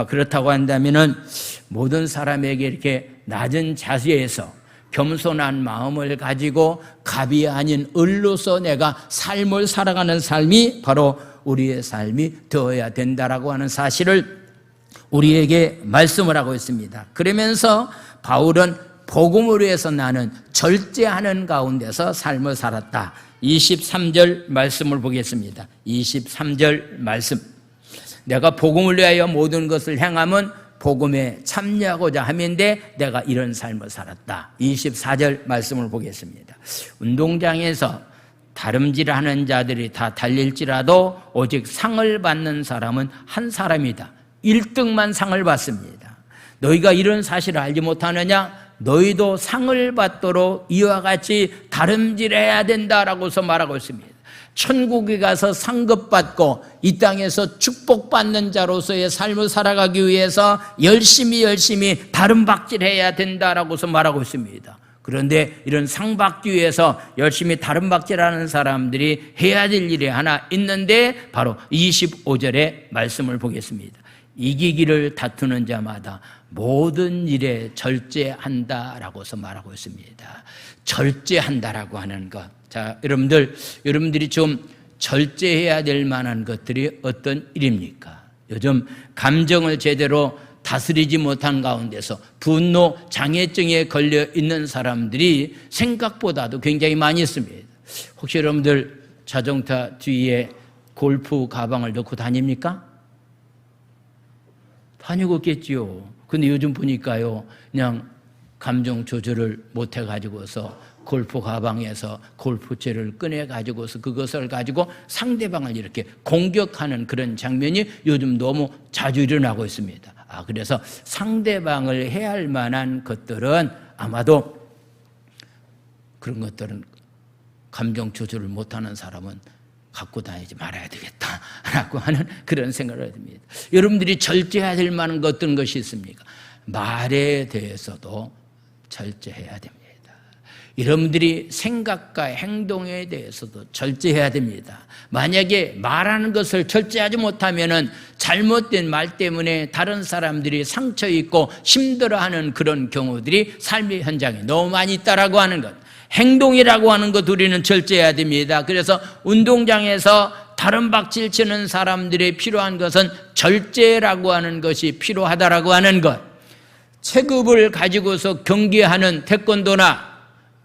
그렇다고 한다면은 모든 사람에게 이렇게 낮은 자세에서 겸손한 마음을 가지고 갑이 아닌 을로서 내가 삶을 살아가는 삶이 바로 우리의 삶이 되어야 된다라고 하는 사실을 우리에게 말씀을 하고 있습니다. 그러면서 바울은 복음을 위해서 나는 절제하는 가운데서 삶을 살았다. 23절 말씀을 보겠습니다. 23절 말씀. 내가 복음을 위하여 모든 것을 행함은 복음에 참여하고자 함인데 내가 이런 삶을 살았다. 24절 말씀을 보겠습니다. 운동장에서 다름질하는 자들이 다 달릴지라도 오직 상을 받는 사람은 한 사람이다. 1등만 상을 받습니다. 너희가 이런 사실을 알지 못하느냐? 너희도 상을 받도록 이와 같이 다름질해야 된다라고서 말하고 있습니다. 천국에 가서 상급받고 이 땅에서 축복받는 자로서의 삶을 살아가기 위해서 열심히 다름박질해야 된다라고서 말하고 있습니다. 그런데 이런 상 받기 위해서 열심히 다름박질하는 사람들이 해야 될 일이 하나 있는데 바로 25절의 말씀을 보겠습니다. 이기기를 다투는 자마다 모든 일에 절제한다라고서 말하고 있습니다. 절제한다라고 하는 것. 자, 여러분들이 좀 절제해야 될 만한 것들이 어떤 일입니까? 요즘 감정을 제대로 다스리지 못한 가운데서 분노 장애증에 걸려 있는 사람들이 생각보다도 굉장히 많이 있습니다. 혹시 여러분들 자동차 뒤에 골프 가방을 넣고 다닙니까? 다니고 있겠지요. 근데 요즘 보니까요, 그냥 감정 조절을 못 해가지고서 골프 가방에서 골프채를 꺼내가지고서 그것을 가지고 상대방을 이렇게 공격하는 그런 장면이 요즘 너무 자주 일어나고 있습니다. 그래서 상대방을 해야 할 만한 것들은 아마도 그런 것들은 감정 조절을 못하는 사람은 갖고 다니지 말아야 되겠다라고 하는 그런 생각을 합니다. 여러분들이 절제해야 될 만한 어떤 것이 있습니까? 말에 대해서도 절제해야 됩니다. 여러분들이 생각과 행동에 대해서도 절제해야 됩니다. 만약에 말하는 것을 절제하지 못하면은 잘못된 말 때문에 다른 사람들이 상처 입고 힘들어하는 그런 경우들이 삶의 현장에 너무 많이 있다라고 하는 것. 행동이라고 하는 것 우리는 절제해야 됩니다. 그래서 운동장에서 다른 박질 치는 사람들이 필요한 것은 절제라고 하는 것이 필요하다라고 하는 것. 체급을 가지고서 경기하는 태권도나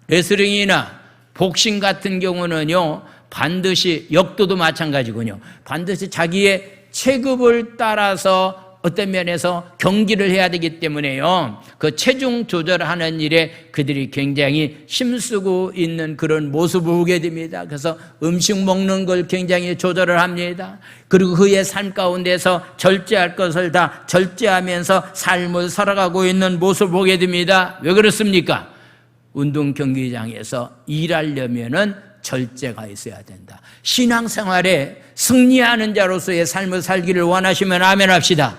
레슬링이나 복싱 같은 경우는요, 반드시 역도도 마찬가지군요. 반드시 자기의 체급을 따라서 어떤 면에서 경기를 해야 되기 때문에요, 그 체중 조절하는 일에 그들이 굉장히 힘쓰고 있는 그런 모습을 보게 됩니다. 그래서 음식 먹는 걸 굉장히 조절을 합니다. 그리고 그의 삶 가운데서 절제할 것을 다 절제하면서 삶을 살아가고 있는 모습을 보게 됩니다. 왜 그렇습니까? 운동 경기장에서 일하려면은 절제가 있어야 된다. 신앙생활에 승리하는 자로서의 삶을 살기를 원하시면 아멘 합시다.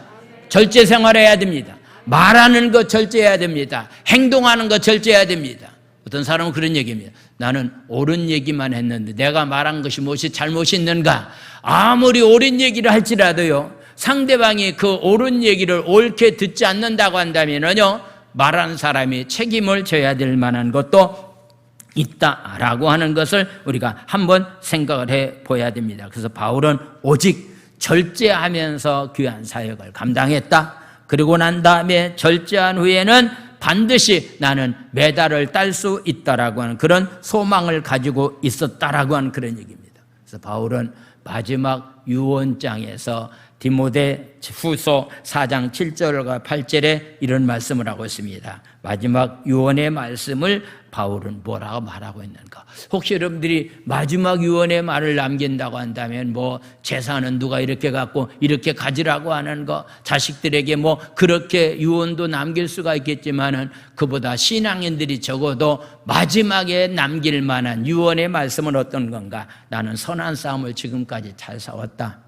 절제 생활해야 됩니다. 말하는 것 절제해야 됩니다. 행동하는 것 절제해야 됩니다. 어떤 사람은 그런 얘기입니다. 나는 옳은 얘기만 했는데 내가 말한 것이 무엇이 잘못이 있는가? 아무리 옳은 얘기를 할지라도요, 상대방이 그 옳은 얘기를 옳게 듣지 않는다고 한다면요, 말하는 사람이 책임을 져야 될 만한 것도 있다라고 하는 것을 우리가 한번 생각을 해 보아야 됩니다. 그래서 바울은 오직 절제하면서 귀한 사역을 감당했다. 그리고 난 다음에 절제한 후에는 반드시 나는 메달을 딸 수 있다라고 하는 그런 소망을 가지고 있었다라고 하는 그런 얘기입니다. 그래서 바울은 마지막 유언장에서 디모데 후서 4장 7절과 8절에 이런 말씀을 하고 있습니다. 마지막 유언의 말씀을 바울은 뭐라고 말하고 있는가? 혹시 여러분들이 마지막 유언의 말을 남긴다고 한다면 뭐 재산은 누가 이렇게 갖고 이렇게 가지라고 하는 거, 자식들에게 뭐 그렇게 유언도 남길 수가 있겠지만은 그보다 신앙인들이 적어도 마지막에 남길 만한 유언의 말씀은 어떤 건가? 나는 선한 싸움을 지금까지 잘 싸웠다.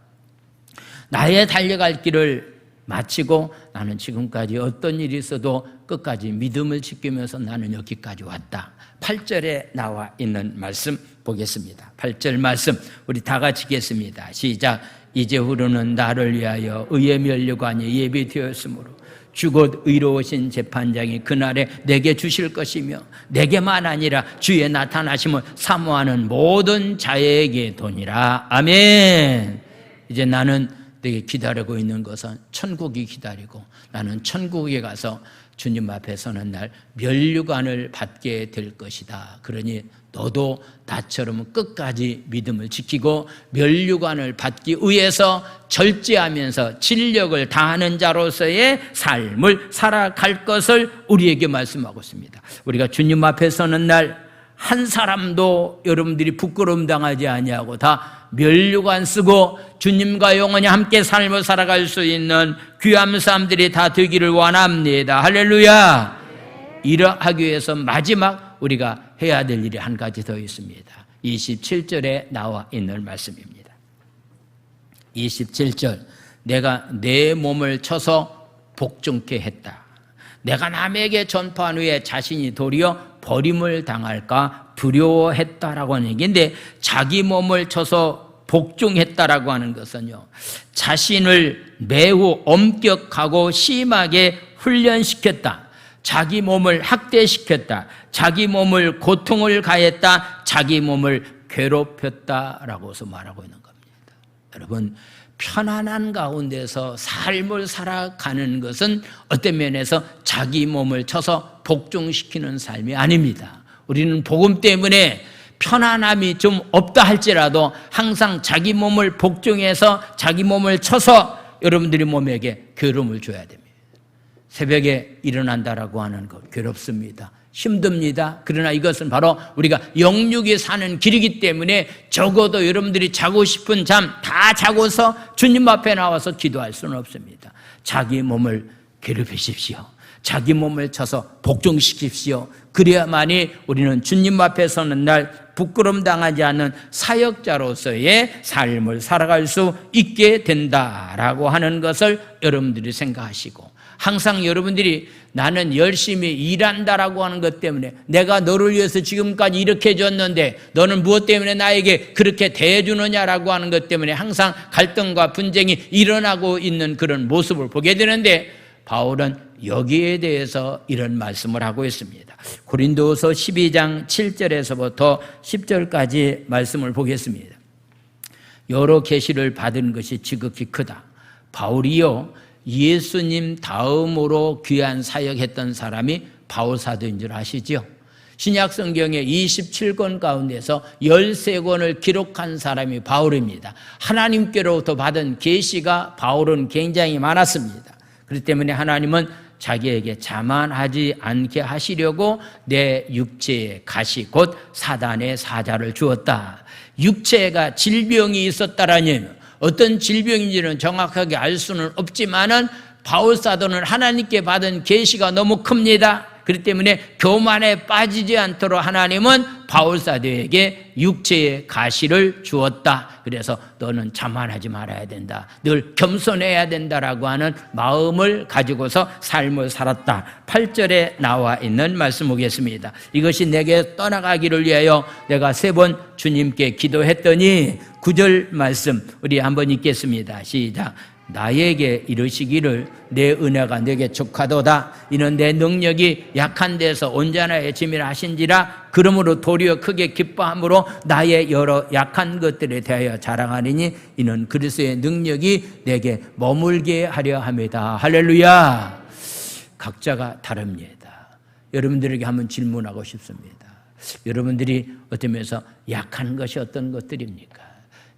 나의 달려갈 길을 마치고 나는 지금까지 어떤 일이 있어도 끝까지 믿음을 지키면서 나는 여기까지 왔다. 8절에 나와 있는 말씀 보겠습니다. 8절 말씀 우리 다 같이 읽겠습니다. 시작. 이제후로는 나를 위하여 의의 면류관이 예비되었으므로 주 곧 의로우신 재판장이 그날에 내게 주실 것이며 내게만 아니라 주의 나타나심을 사모하는 모든 자에게 도니라. 아멘. 이제 나는 내게 기다리고 있는 것은 천국이 기다리고 나는 천국에 가서 주님 앞에 서는 날 면류관을 받게 될 것이다. 그러니 너도 나처럼 끝까지 믿음을 지키고 면류관을 받기 위해서 절제하면서 진력을 다하는 자로서의 삶을 살아갈 것을 우리에게 말씀하고 있습니다. 우리가 주님 앞에 서는 날 한 사람도 여러분들이 부끄러움 당하지 아니하고 다 면류관 쓰고 주님과 영원히 함께 삶을 살아갈 수 있는 귀한 사람들이 다 되기를 원합니다. 할렐루야. 이러하기 위해서 마지막 우리가 해야 될 일이 한 가지 더 있습니다. 27절에 나와 있는 말씀입니다. 27절. 내가 내 몸을 쳐서 복종케 했다. 내가 남에게 전파한 후에 자신이 도리어 버림을 당할까 두려워했다라고 하는 얘기인데, 자기 몸을 쳐서 복종했다라고 하는 것은요, 자신을 매우 엄격하고 심하게 훈련시켰다. 자기 몸을 학대시켰다. 자기 몸을 고통을 가했다. 자기 몸을 괴롭혔다라고서 말하고 있는 겁니다. 여러분, 편안한 가운데서 삶을 살아가는 것은 어떤 면에서 자기 몸을 쳐서 복종시키는 삶이 아닙니다. 우리는 복음 때문에 편안함이 좀 없다 할지라도 항상 자기 몸을 복종해서 자기 몸을 쳐서 여러분들이 몸에게 괴로움을 줘야 됩니다. 새벽에 일어난다라고 하는 것 괴롭습니다. 힘듭니다. 그러나 이것은 바로 우리가 영육이 사는 길이기 때문에 적어도 여러분들이 자고 싶은 잠 다 자고서 주님 앞에 나와서 기도할 수는 없습니다. 자기 몸을 괴롭히십시오. 자기 몸을 쳐서 복종시키십시오. 그래야만이 우리는 주님 앞에 서는 날 부끄럼 당하지 않는 사역자로서의 삶을 살아갈 수 있게 된다라고 하는 것을 여러분들이 생각하시고, 항상 여러분들이 나는 열심히 일한다라고 하는 것 때문에 내가 너를 위해서 지금까지 이렇게 해줬는데 너는 무엇 때문에 나에게 그렇게 대해주느냐라고 하는 것 때문에 항상 갈등과 분쟁이 일어나고 있는 그런 모습을 보게 되는데, 바울은 여기에 대해서 이런 말씀을 하고 있습니다. 고린도후서 12장 7절에서부터 10절까지 말씀을 보겠습니다. 여러 계시를 받은 것이 지극히 크다. 바울이요, 예수님 다음으로 귀한 사역했던 사람이 바울 사도인 줄 아시죠? 신약 성경의 27권 가운데서 13권을 기록한 사람이 바울입니다. 하나님께로부터 받은 계시가 바울은 굉장히 많았습니다. 그렇기 때문에 하나님은 자기에게 자만하지 않게 하시려고 내 육체의 가시 곧 사단의 사자를 주었다. 육체가 질병이 있었다라니 어떤 질병인지는 정확하게 알 수는 없지만은 바울 사도는 하나님께 받은 계시가 너무 큽니다. 그렇기 때문에 교만에 빠지지 않도록 하나님은 바울 사도에게 육체의 가시를 주었다. 그래서 너는 자만하지 말아야 된다. 늘 겸손해야 된다라고 하는 마음을 가지고서 삶을 살았다. 8절에 나와 있는 말씀 보겠습니다. 이것이 내게 떠나가기를 위하여 내가 3번 주님께 기도했더니 9절 말씀 우리 한번 읽겠습니다. 시작. 나에게 이르시기를 내 은혜가 내게 족하도다. 이는 내 능력이 약한 데서 온전하여 짐이라 하신지라. 그러므로 도리어 크게 기뻐함으로 나의 여러 약한 것들에 대하여 자랑하리니 이는 그리스도의 능력이 내게 머물게 하려 함이다. 할렐루야. 각자가 다릅니다. 여러분들에게 한번 질문하고 싶습니다. 여러분들이 어떤 면에서 약한 것이 어떤 것들입니까?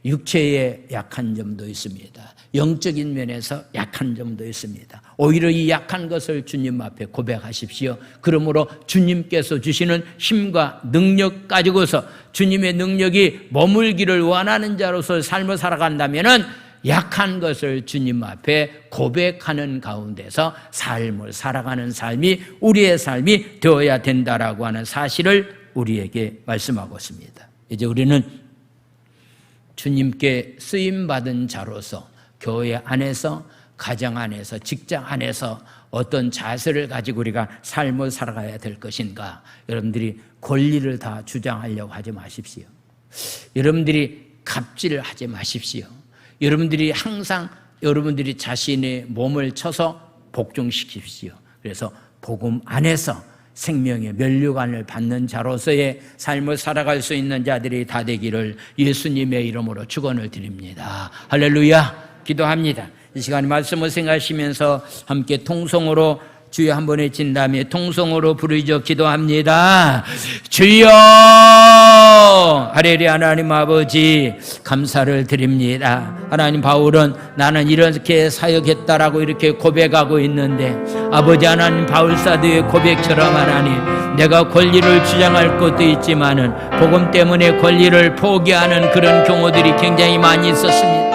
육체의 약한 점도 있습니다. 영적인 면에서 약한 점도 있습니다. 오히려 이 약한 것을 주님 앞에 고백하십시오. 그러므로 주님께서 주시는 힘과 능력 가지고서 주님의 능력이 머물기를 원하는 자로서 삶을 살아간다면은 약한 것을 주님 앞에 고백하는 가운데서 삶을 살아가는 삶이 우리의 삶이 되어야 된다라고 하는 사실을 우리에게 말씀하고 있습니다. 이제 우리는 주님께 쓰임받은 자로서 교회 안에서, 가정 안에서, 직장 안에서 어떤 자세를 가지고 우리가 삶을 살아가야 될 것인가? 여러분들이 권리를 다 주장하려고 하지 마십시오. 여러분들이 갑질을 하지 마십시오. 여러분들이 항상 여러분들이 자신의 몸을 쳐서 복종시키십시오. 그래서 복음 안에서 생명의 면류관을 받는 자로서의 삶을 살아갈 수 있는 자들이 다 되기를 예수님의 이름으로 축원을 드립니다. 할렐루야. 기도합니다. 이 시간에 말씀을 생각하시면서 함께 통성으로 주여 한번 외친 다음에 통성으로 부르짖어 기도합니다. 주여! 할렐루야. 하나님 아버지 감사를 드립니다. 하나님, 바울은 나는 이렇게 사역했다라고 이렇게 고백하고 있는데 아버지 하나님, 바울 사도의 고백처럼 하나님, 내가 권리를 주장할 것도 있지만은 복음 때문에 권리를 포기하는 그런 경우들이 굉장히 많이 있었습니다.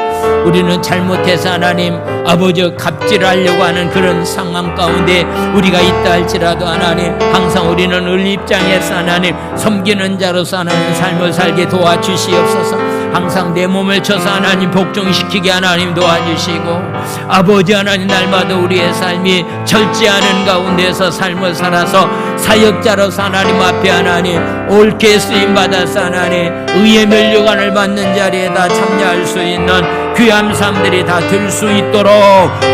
우리는 잘못해서 하나님 아버지 갑질하려고 하는 그런 상황 가운데 우리가 있다 할지라도 하나님, 항상 우리는 을 입장에서 하나님 섬기는 자로서 하나님 삶을 살게 도와주시옵소서. 항상 내 몸을 쳐서 하나님 복종시키게 하나님 도와주시고, 아버지 하나님 날마다 우리의 삶이 절제하는 가운데서 삶을 살아서 사역자로서 하나님 앞에 하나님 옳게 쓰임받아서 하나님 의의 면류관을 받는 자리에다 참여할 수 있는 귀한 삶들이 다 될 수 있도록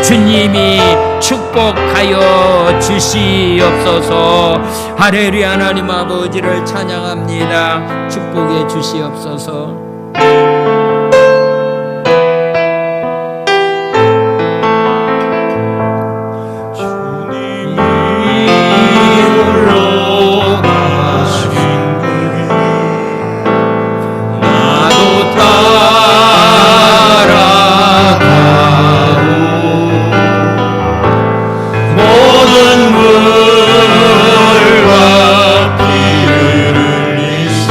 주님이 축복하여 주시옵소서. 할렐루야. 하나님 아버지를 찬양합니다. 축복해 주시옵소서. 물과 피를 흘리신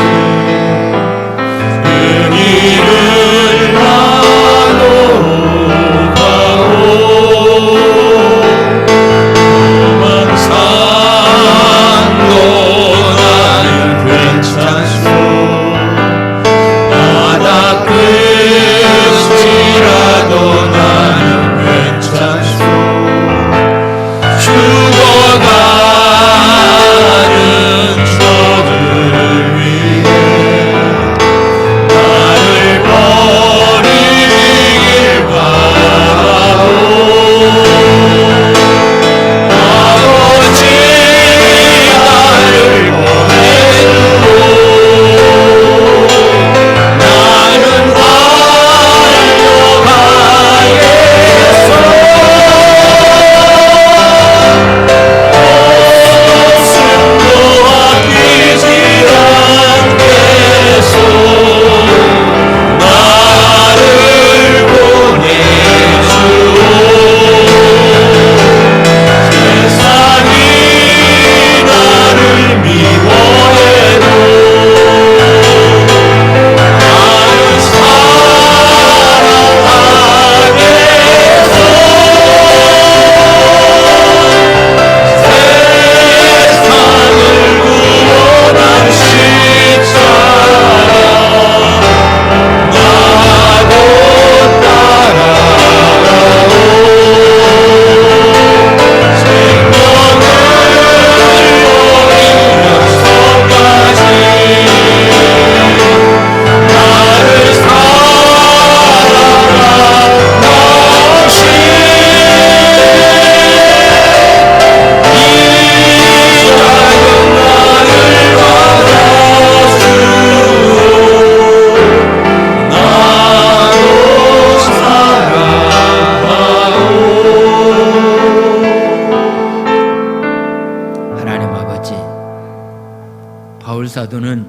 사도는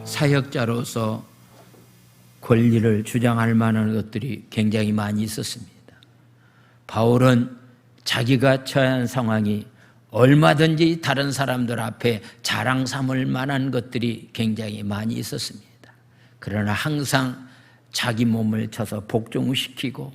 사역자로서 권리를 주장할 만한 것들이 굉장히 많이 있었습니다. 바울은 자기가 처한 상황이 얼마든지 다른 사람들 앞에 자랑 삼을 만한 것들이 굉장히 많이 있었습니다. 그러나 항상 자기 몸을 쳐서 복종시키고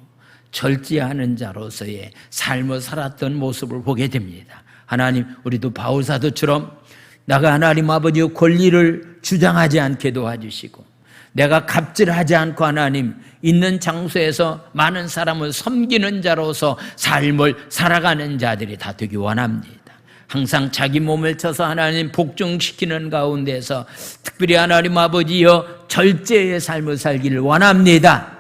절제하는 자로서의 삶을 살았던 모습을 보게 됩니다. 하나님, 우리도 바울 사도처럼 내가 하나님 아버지의 권리를 주장하지 않게 도와주시고, 내가 갑질하지 않고 하나님 있는 장소에서 많은 사람을 섬기는 자로서 삶을 살아가는 자들이 다 되기 원합니다. 항상 자기 몸을 쳐서 하나님 복종시키는 가운데서 특별히 하나님 아버지여 절제의 삶을 살기를 원합니다.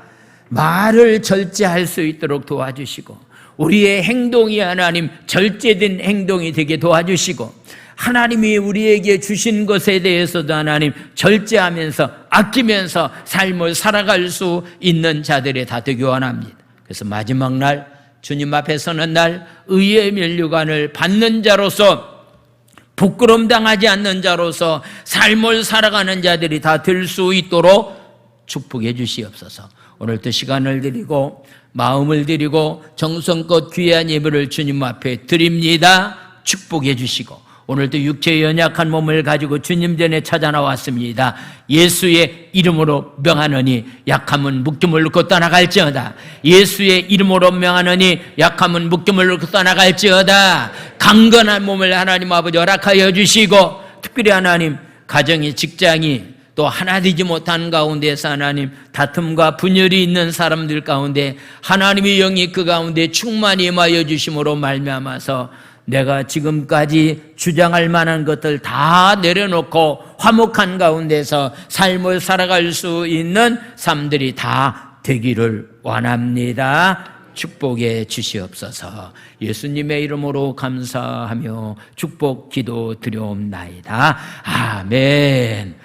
말을 절제할 수 있도록 도와주시고, 우리의 행동이 하나님 절제된 행동이 되게 도와주시고, 하나님이 우리에게 주신 것에 대해서도 하나님 절제하면서 아끼면서 삶을 살아갈 수 있는 자들이 다 되기 원합니다. 그래서 마지막 날 주님 앞에 서는 날 의의 면류관을 받는 자로서, 부끄럼 당하지 않는 자로서 삶을 살아가는 자들이 다 될 수 있도록 축복해 주시옵소서. 오늘도 시간을 드리고 마음을 드리고 정성껏 귀한 예배를 주님 앞에 드립니다. 축복해 주시고, 오늘도 육체의 연약한 몸을 가지고 주님 전에 찾아 나왔습니다. 예수의 이름으로 명하노니 약함은 묶임을 놓고 떠나갈지어다. 예수의 이름으로 명하노니 약함은 묶임을 놓고 떠나갈지어다. 강건한 몸을 하나님 아버지 허락하여 주시고, 특별히 하나님 가정이, 직장이 또 하나 되지 못한 가운데서 하나님 다툼과 분열이 있는 사람들 가운데 하나님의 영이 그 가운데 충만히 임하여 주심으로 말미암아서 내가 지금까지 주장할 만한 것들 다 내려놓고 화목한 가운데서 삶을 살아갈 수 있는 삶들이 다 되기를 원합니다. 축복해 주시옵소서. 예수님의 이름으로 감사하며 축복 기도 드려옵나이다. 아멘.